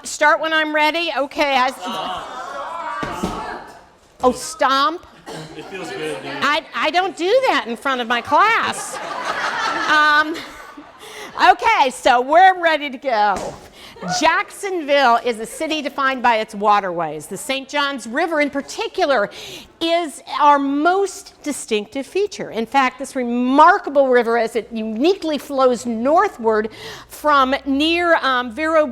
Start when I'm ready? Okay. Oh, stomp? It feels good, dude. I don't do that in front of my class. Okay, so we're ready to go. Jacksonville is a city defined by its waterways. The St. Johns River in particular is our most distinctive feature. In fact, this remarkable river, as it uniquely flows northward from near Vero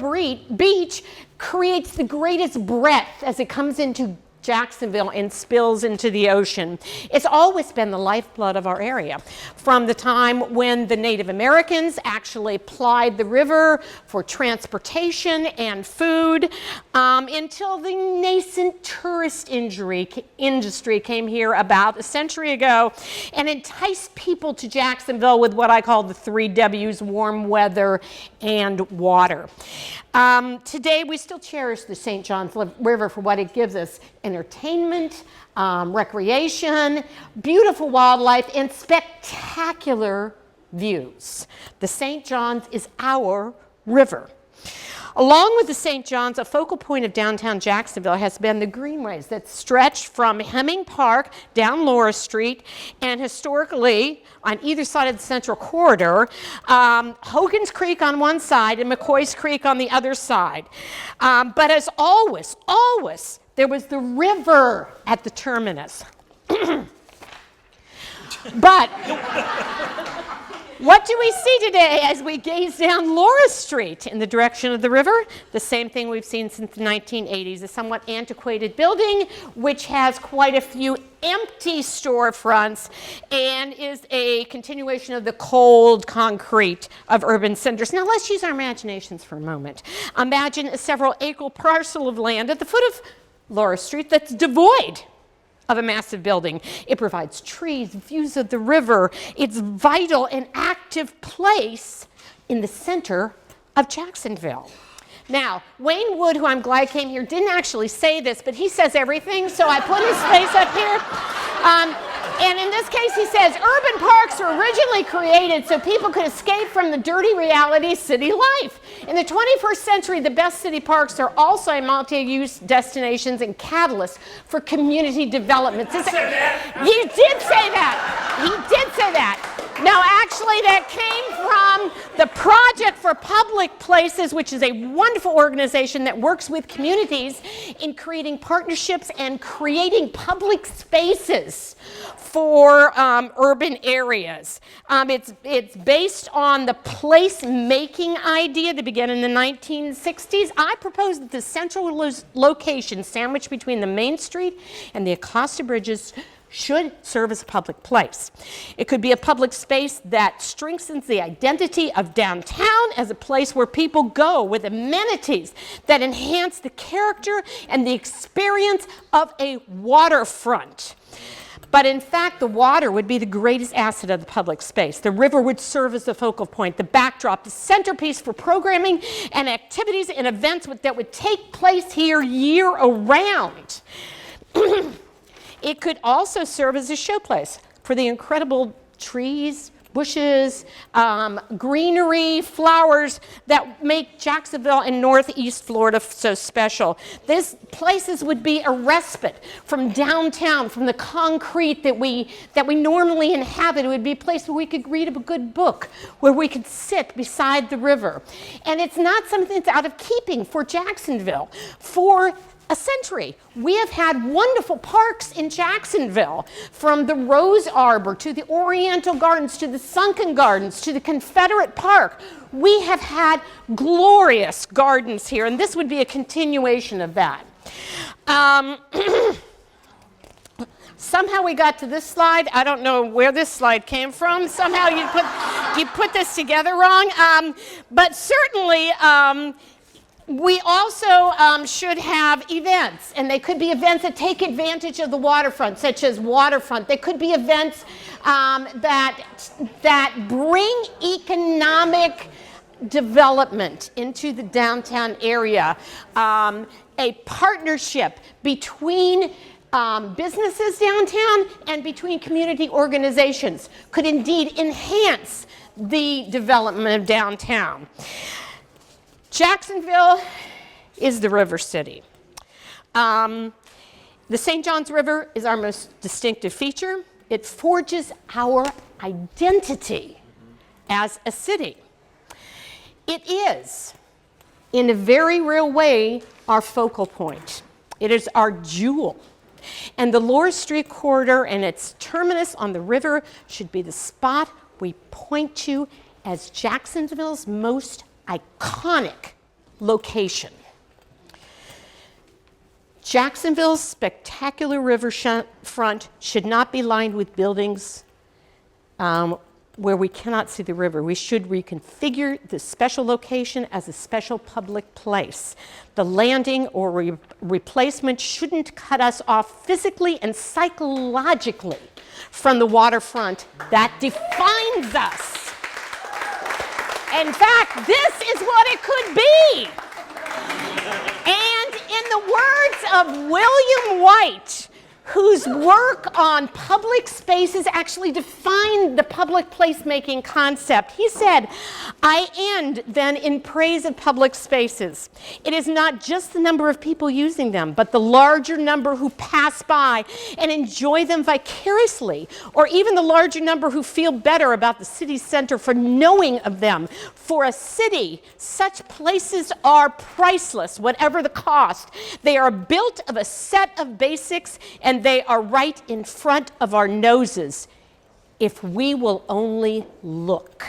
Beach, creates the greatest breadth as it comes into Jacksonville and spills into the ocean. It's always been the lifeblood of our area. From the time when the Native Americans actually plied the river for transportation and food, until the nascent tourist industry came here about a century ago and enticed people to Jacksonville with what I call the 3 W's: warm weather and water. Today we still cherish the St. Johns River for what it gives us: entertainment, recreation, beautiful wildlife, and spectacular views. The St. Johns is our river. Along with the St. Johns, a focal point of downtown Jacksonville has been the greenways that stretch from Hemming Park down Laura Street, and historically, on either side of the Central Corridor, Hogan's Creek on one side and McCoy's Creek on the other side. But as always, there was the river at the terminus. But what do we see today as we gaze down Laura Street in the direction of the river? The same thing we've seen since the 1980s, a somewhat antiquated building which has quite a few empty storefronts and is a continuation of the cold concrete of urban centers. Now let's use our imaginations for a moment. Imagine a several-acre parcel of land at the foot of Laura Street that's devoid of a massive building. It provides trees, views of the river. It's vital and active place in the center of Jacksonville. Now, Wayne Wood, who I'm glad came here, didn't actually say this, but he says everything, so I put his face up here. And in this case, he says, urban parks were originally created so people could escape from the dirty reality of city life. In the 21st century, the best city parks are also multi-use destinations and catalysts for community development. He did say that. He did say that. No, actually, that came from the Project for Public Places, which is a wonderful organization that works with communities in creating partnerships and creating public spaces for urban areas. It's based on the place-making idea that began in the 1960s. I propose that the central location sandwiched between the Main Street and the Acosta Bridges should serve as a public place. It could be a public space that strengthens the identity of downtown as a place where people go with amenities that enhance the character and the experience of a waterfront. But in fact, the water would be the greatest asset of the public space. The river would serve as the focal point, the backdrop, the centerpiece for programming and activities and events that would take place here year-round. It could also serve as a showplace for the incredible trees, bushes, greenery, flowers that make Jacksonville and Northeast Florida so special. These places would be a respite from downtown, from the concrete that we normally inhabit. It would be a place where we could read a good book, where we could sit beside the river. And it's not something that's out of keeping for Jacksonville. For a century, we have had wonderful parks in Jacksonville, from the Rose Arbor to the Oriental Gardens to the Sunken Gardens to the Confederate Park. We have had glorious gardens here, and this would be a continuation of that. Somehow we got to this slide. I don't know where this slide came from. Somehow you put this together wrong. But certainly, we also should have events, and they could be events that take advantage of the waterfront, such as waterfront. They could be events that bring economic development into the downtown area. A partnership between businesses downtown and between community organizations could indeed enhance the development of downtown. Jacksonville is the river city. The St. Johns River is our most distinctive feature. It forges our identity as a city. It is, in a very real way, our focal point. It is our jewel. And the Laura Street corridor and its terminus on the river should be the spot we point to as Jacksonville's most iconic location. Jacksonville's spectacular riverfront should not be lined with buildings where we cannot see the river. We should reconfigure the special location as a special public place. The landing or replacement shouldn't cut us off physically and psychologically from the waterfront that defines us. In fact, this is what it could be. And in the words of William White, whose work on public spaces actually defined the public placemaking concept, he said, I end then in praise of public spaces. It is not just the number of people using them, but the larger number who pass by and enjoy them vicariously, or even the larger number who feel better about the city center for knowing of them. For a city, such places are priceless, whatever the cost. They are built of a set of basics, and they are right in front of our noses if we will only look.